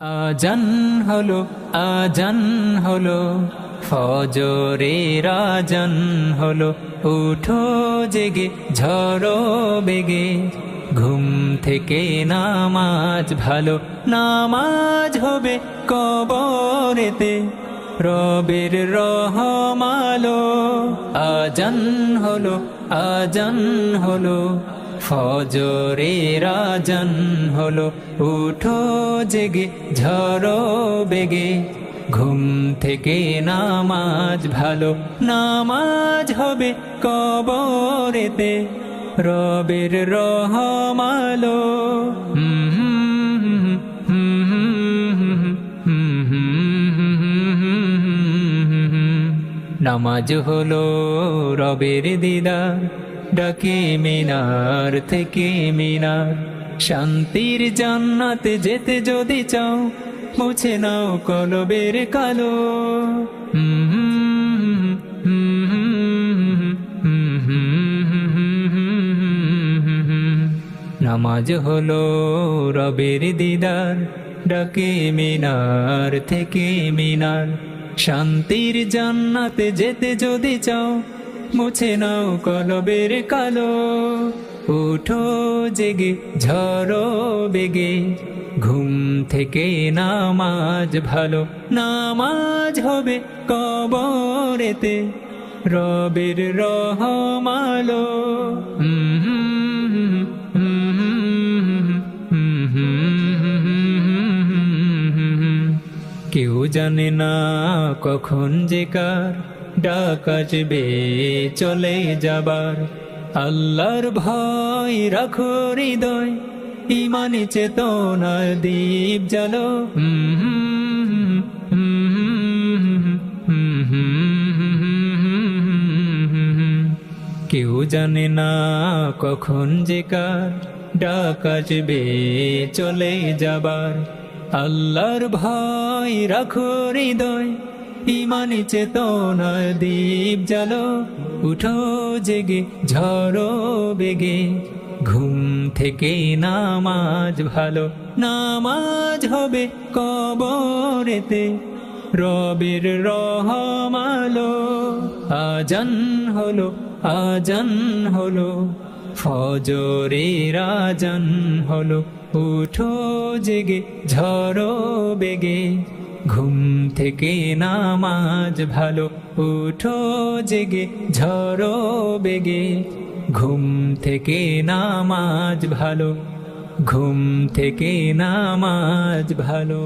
আজান হলো, আজান হলো, ফজরের আজান হলো। উঠো জেগে ঝড়ো বেগে, ঘুম থেকে নামাজ ভালো। নামাজ হবে কবরেতে, রবের রহমালো। আজান হলো, আজান হলো, ফজরের আজান হলো। উঠো জেগে ঝড়ো বেগে, ঘুম থেকে নামাজ ভালো। নামাজ হবে কবরেতে, রবের রহমালো। নামাজ হলো রবের দিদার, ডাকে মিনার থেকে মিনার। শান্তির জান্নাতে যেতে যদি চাও, মুছে নাও কলবের কালো। নামাজ হলো রবের দিদার, ডাকে মিনার থেকে মিনার। শান্তির জান্নাতে যেতে যদি চাও, মুছে নাও কলবের কালো। উঠো জেগে ঝড়ো বেগে, ঘুম থেকে নামাজ ভালো। নামাজ হবে কবরেতে, রবের রহমালো। কেউ জানে না কখন যে কার ডাক আসবে চলে যাবার। আল্লাহর ভয় রাখো হৃদয়, ইমানি চেতনার দীপ জ্বালো। কেউ জানে না কখন যে কার ডাক আসবে চলে যাবার। আল্লাহর ভয় রাখো হৃদয়, ইমানি চেতনার দীপ জ্বালো। উঠো জেগে ঝড়ো বেগে, ঘুম থেকে নামাজ ভালো। নামাজ হবে কবরেতে, রবের রহমালো। আজান হলো, আজান হলো, ফজরের আজান হলো। উঠো জেগে ঝড়ো বেগে, ঘুম থেকে নামাজ ভালো। উঠো জেগে ঝড়ো বেগে, ঘুম থেকে নামাজ ভালো। ঘুম থেকে নামাজ ভালো।